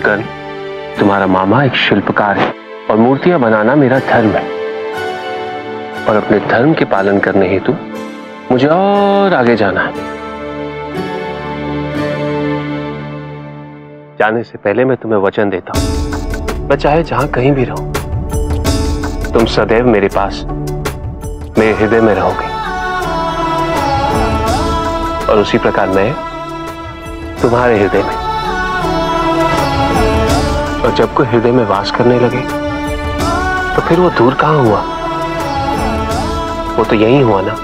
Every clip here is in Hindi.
सुकर्ण, तुम्हारा मामा एक शिल्पकार है और मूर्तियां बनाना मेरा धर्म है, और अपने धर्म के पालन करने हेतु मुझे और आगे जाना है। जाने से पहले मैं तुम्हें वचन देता हूं, मैं चाहे जहां कहीं भी रहूं, तुम सदैव मेरे पास, मेरे हृदय में रहोगे, और उसी प्रकार मैं तुम्हारे हृदय में। और जब कोई हृदय में वास करने लगे तो फिर वो दूर कहां हुआ, वो तो यही हुआ ना,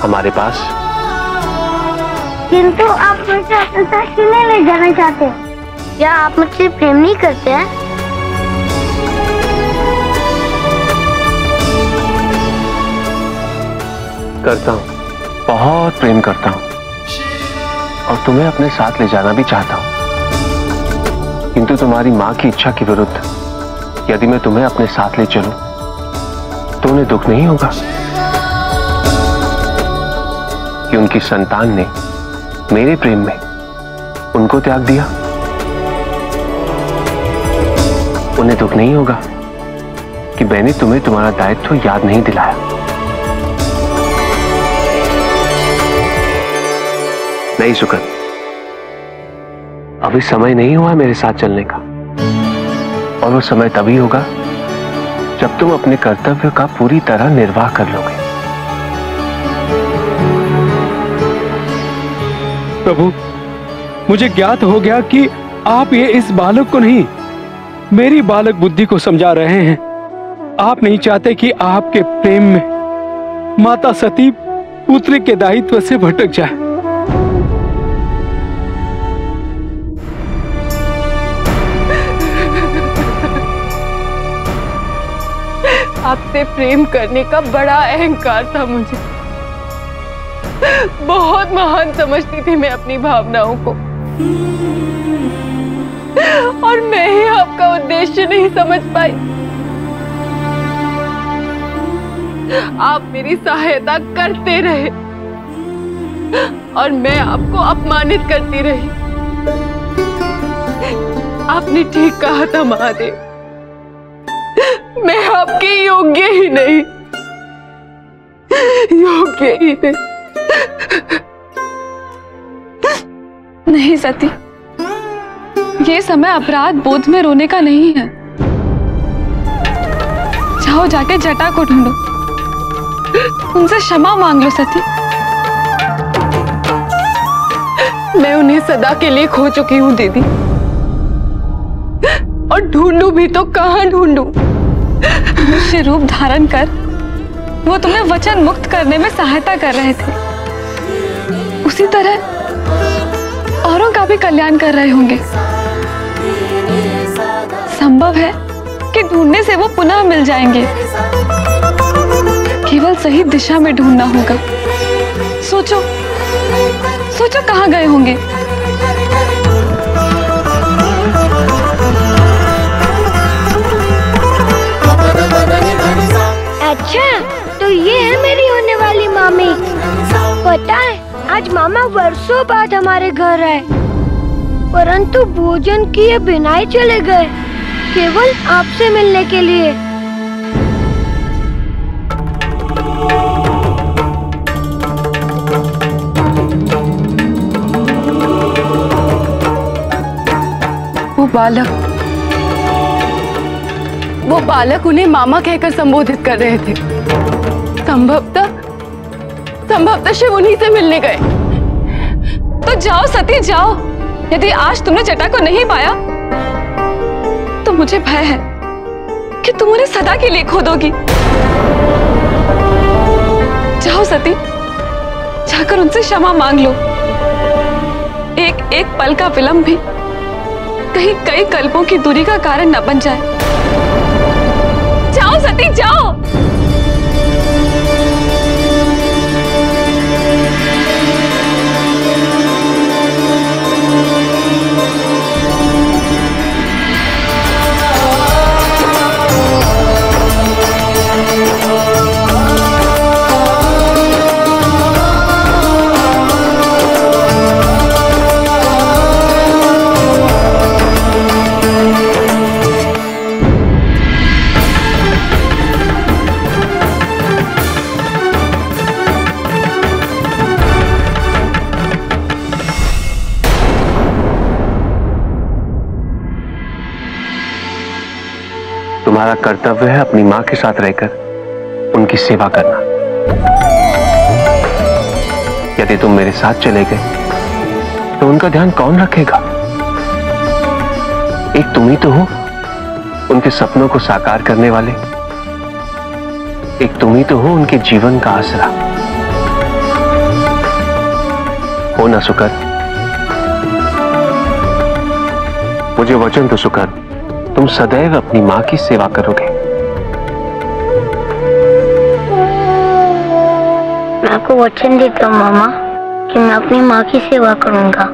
हमारे पास। किंतु आप मुझे अपने साथ क्यों नहीं ले जाना चाहते? क्या आप मुझसे प्रेम नहीं करते हैं? करता हूं, बहुत प्रेम करता हूं, और तुम्हें अपने साथ ले जाना भी चाहता हूं, किंतु तुम्हारी मां की इच्छा के विरुद्ध यदि मैं तुम्हें अपने साथ ले चलूं तो उन्हें दुख नहीं होगा कि उनकी संतान ने मेरे प्रेम में उनको त्याग दिया? उन्हें दुख नहीं होगा कि मैंने तुम्हें तुम्हारा दायित्व याद नहीं दिलाया? नहीं सुकर्ण, अभी समय नहीं हुआ मेरे साथ चलने का, और वो समय तभी होगा जब तुम अपने कर्तव्य का पूरी तरह निर्वाह कर लोगे। प्रभु, मुझे ज्ञात हो गया कि आप ये इस बालक को नहीं, मेरी बालक बुद्धि को समझा रहे हैं। आप नहीं चाहते कि आपके प्रेम में माता सती पुत्र के दायित्व से भटक जाए। आपसे प्रेम करने का बड़ा अहंकार था मुझे, बहुत महान समझती थी मैं अपनी भावनाओं को, और मैं ही आपका उद्देश्य नहीं समझ पाई। आप मेरी सहायता करते रहे और मैं आपको अपमानित करती रही। आपने ठीक कहा था महादेव, मैं आपके योग्य ही नहीं, योग्य ही नहीं। नहीं सती, ये समय अपराध बोध में रोने का नहीं है। जाओ जाके जटा को ढूंढो, उनसे क्षमा मांग लो सती। मैं उन्हें सदा के लिए खो चुकी हूँ दीदी, और ढूंढूं भी तो कहाँ ढूंढूं? मनुष्य रूप धारण कर वो तुम्हें वचन मुक्त करने में सहायता कर रहे थे, उसी तरह औरों का भी कल्याण कर रहे होंगे। संभव है कि ढूंढने से वो पुनः मिल जाएंगे, केवल सही दिशा में ढूंढना होगा। सोचो सोचो कहाँ गए होंगे? अच्छा, तो ये है मेरी होने वाली मामी। पता है, आज मामा वर्षों बाद हमारे घर आए, परंतु भोजन किए बिना ही चले गए, केवल आपसे मिलने के लिए। वो बालक उन्हें मामा कहकर संबोधित कर रहे थे। संभवतः शिव उन्हीं से मिलने गए। तो जाओ सती जाओ, यदि आज तुमने जटा को नहीं पाया तो मुझे भय है कि तुम उन्हें सदा के लिए खो दोगी। जाओ सती, जाकर उनसे क्षमा मांग लो। एक एक पल का विलंब भी कहीं कई कल्पों की दूरी का कारण न बन जाए। जाओ सती जाओ। तुम्हारा कर्तव्य है अपनी मां के साथ रहकर उनकी सेवा करना। यदि तुम मेरे साथ चले गए तो उनका ध्यान कौन रखेगा? एक तुम ही तो हो उनके सपनों को साकार करने वाले, एक तुम ही तो हो उनके जीवन का आसरा। हो ना सुकर? मुझे वचन दो सुकर, तुम सदैव अपनी मां की सेवा करोगे। मैं आपको वचन देता हूँ मामा कि मैं अपनी माँ की सेवा करूंगा।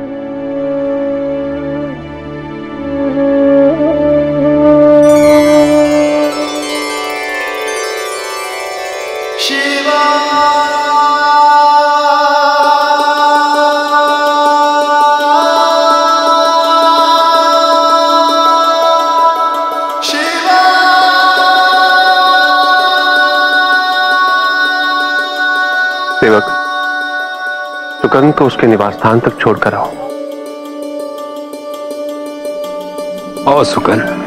सेवक, सुकर्ण को उसके निवास स्थान तक छोड़कर आओ। और सुकर्ण,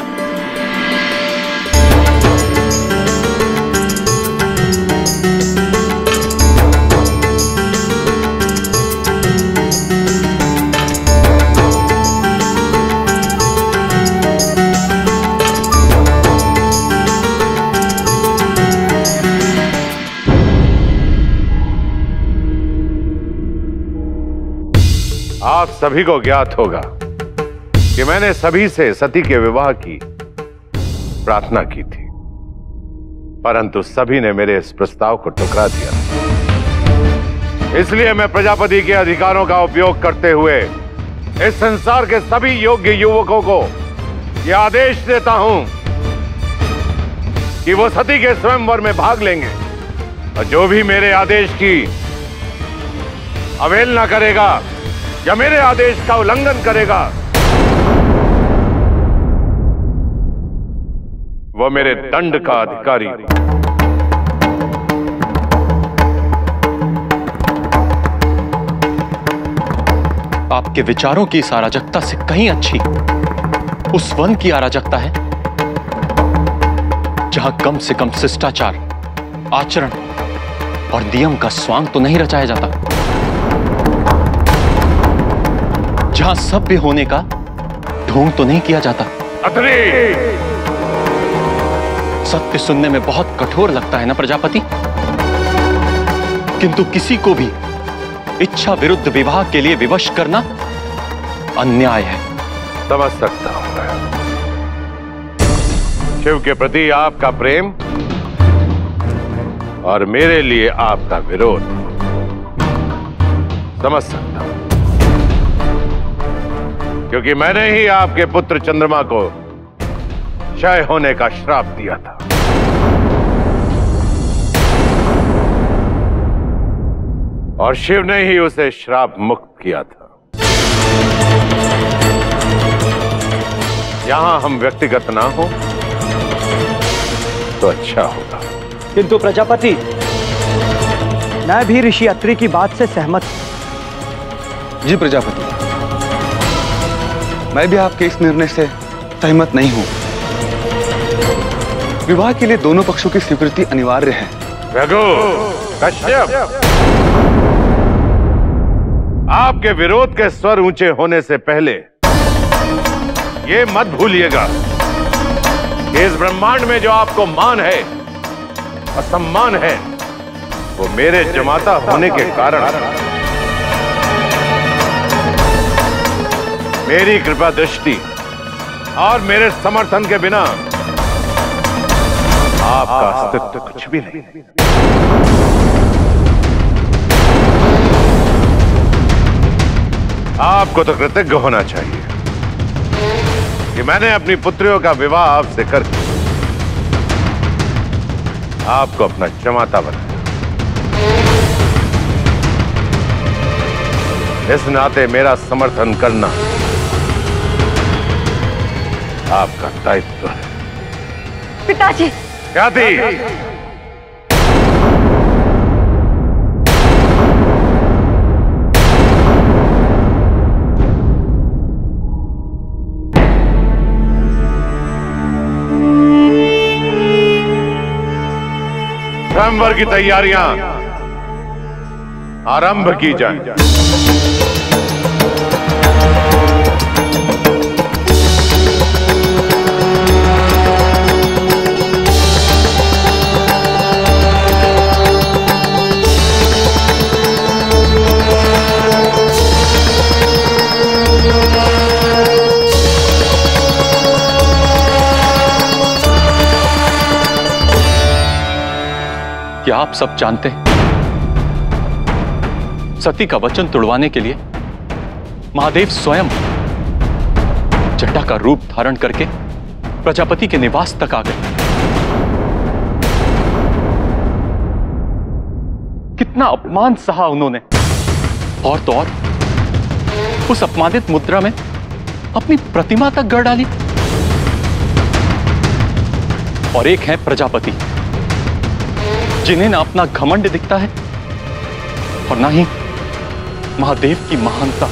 आप सभी को ज्ञात होगा कि मैंने सभी से सती के विवाह की प्रार्थना की थी, परंतु सभी ने मेरे इस प्रस्ताव को ठुकरा दिया। इसलिए मैं प्रजापति के अधिकारों का उपयोग करते हुए इस संसार के सभी योग्य युवकों को यह आदेश देता हूं कि वो सती के स्वयंवर में भाग लेंगे, और जो भी मेरे आदेश की अवहेलना करेगा या मेरे आदेश का उल्लंघन करेगा, वो मेरे दंड का अधिकारी। आपके विचारों की इस अराजकता से कहीं अच्छी उस वन की अराजकता है जहां कम से कम शिष्टाचार, आचरण और नियम का स्वांग तो नहीं रचाया जाता, जहां सभ्य होने का ढोंग तो नहीं किया जाता। अत्रि! सत्य सुनने में बहुत कठोर लगता है ना प्रजापति, किंतु किसी को भी इच्छा विरुद्ध विवाह के लिए विवश करना अन्याय है। समझ सकता हूं मैं शिव के प्रति आपका प्रेम और मेरे लिए आपका विरोध समझ सकता हूं, क्योंकि मैंने ही आपके पुत्र चंद्रमा को क्षय होने का श्राप दिया था। और शिव ने ही उसे श्राप मुक्त किया था। यहां हम व्यक्तिगत ना हो तो अच्छा होगा। किंतु प्रजापति, मैं भी ऋषि अत्रि की बात से सहमत हूं। जी प्रजापति, मैं भी आपके इस निर्णय से सहमत नहीं हूं। विवाह के लिए दोनों पक्षों की स्वीकृति अनिवार्य है। रघु, कश्यप, आपके विरोध के स्वर ऊंचे होने से पहले ये मत भूलिएगा कि इस ब्रह्मांड में जो आपको मान है और सम्मान है वो मेरे जमाता होने के कारण। मेरी कृपा दृष्टि और मेरे समर्थन के बिना आपका अस्तित्व कुछ भी नहीं। आपको तो कृतज्ञ होना चाहिए कि मैंने अपनी पुत्रियों का विवाह आपसे करके आपको अपना जमाता बनाया। इस नाते मेरा समर्थन करना आपका दायित्व है। पिताजी, क्या थी? स्वयंवर की तैयारियां आरंभ की जाए। क्या आप सब जानते हैं, सती का वचन तोड़वाने के लिए महादेव स्वयं जटा का रूप धारण करके प्रजापति के निवास तक आ गए। कितना अपमान सहा उन्होंने, और तो और उस अपमानित मुद्रा में अपनी प्रतिमा तक गड़ डाली। और एक है प्रजापति, जिन्हें ना अपना घमंड दिखता है और ना ही महादेव की महानता।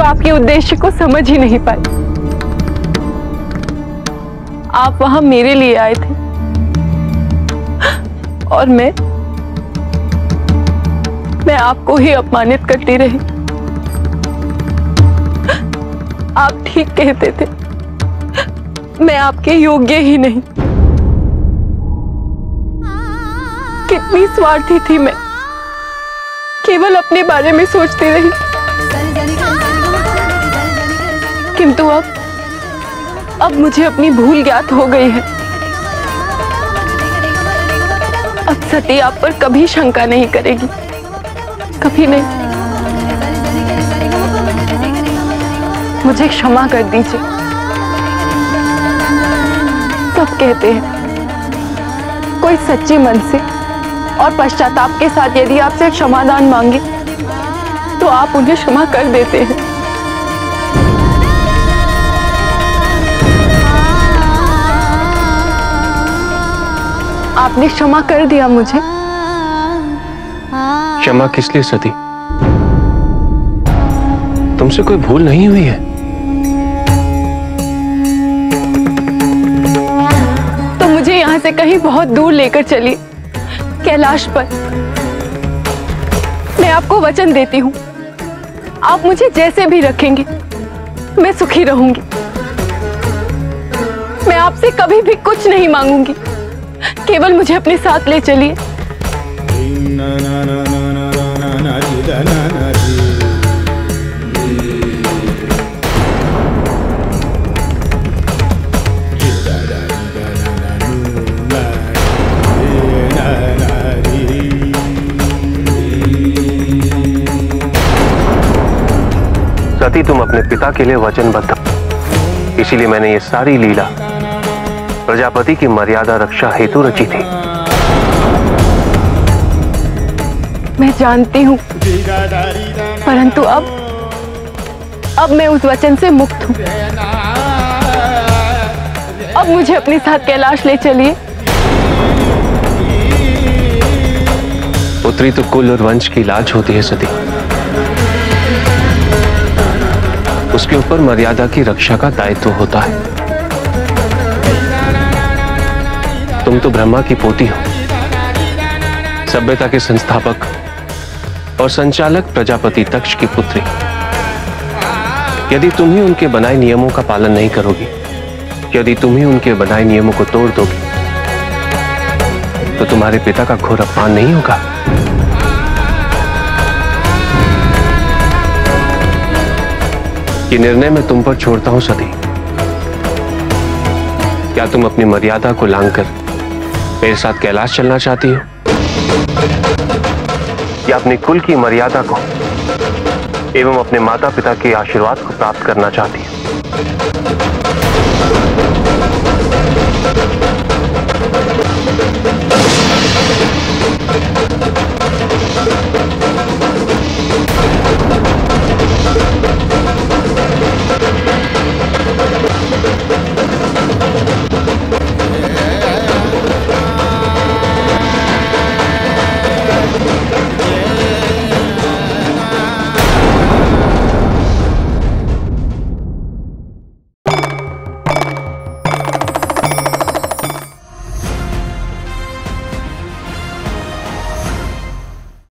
आपके उद्देश्य को समझ ही नहीं पाए। आप वहां मेरे लिए आए थे और मैं आपको ही अपमानित करती रही। आप ठीक कहते थे, मैं आपके योग्य ही नहीं। कितनी स्वार्थी थी मैं, केवल अपने बारे में सोचती रही। किंतु अब मुझे अपनी भूल ज्ञात हो गई है। अब सती आप पर कभी शंका नहीं करेगी, कभी नहीं। मुझे क्षमा कर दीजिए। सब कहते हैं कोई सच्चे मन से और पश्चाताप के साथ यदि आपसे क्षमादान मांगे आप उन्हें क्षमा कर देते हैं। आपने क्षमा कर दिया मुझे। क्षमा किस लिए सती? तुमसे कोई भूल नहीं हुई है? तो मुझे यहाँ से कहीं बहुत दूर लेकर चलिए, कैलाश पर। मैं आपको वचन देती हूँ, आप मुझे जैसे भी रखेंगे मैं सुखी रहूंगी। मैं आपसे कभी भी कुछ नहीं मांगूंगी, केवल मुझे अपने साथ ले चलिए। सती, तुम अपने पिता के लिए वचनबद्ध, इसीलिए मैंने ये सारी लीला प्रजापति की मर्यादा रक्षा हेतु रची थी। मैं जानती हूँ, परंतु अब मैं उस वचन से मुक्त हूँ। अब मुझे अपने साथ कैलाश ले चलिए। पुत्री तो कुल और वंश की लाज होती है सती, उसके ऊपर मर्यादा की रक्षा का दायित्व होता है। तुम तो ब्रह्मा की पोती हो, सभ्यता के संस्थापक और संचालक प्रजापति दक्ष की पुत्री। यदि तुम ही उनके बनाए नियमों का पालन नहीं करोगी, यदि तुम ही उनके बनाए नियमों को तोड़ दोगी, तो तुम्हारे पिता का घोर अपमान नहीं होगा? ये निर्णय मैं तुम पर छोड़ता हूं सती। क्या तुम अपनी मर्यादा को लांघकर मेरे साथ कैलाश चलना चाहती हो, या अपने कुल की मर्यादा को एवं अपने माता पिता के आशीर्वाद को प्राप्त करना चाहती हो?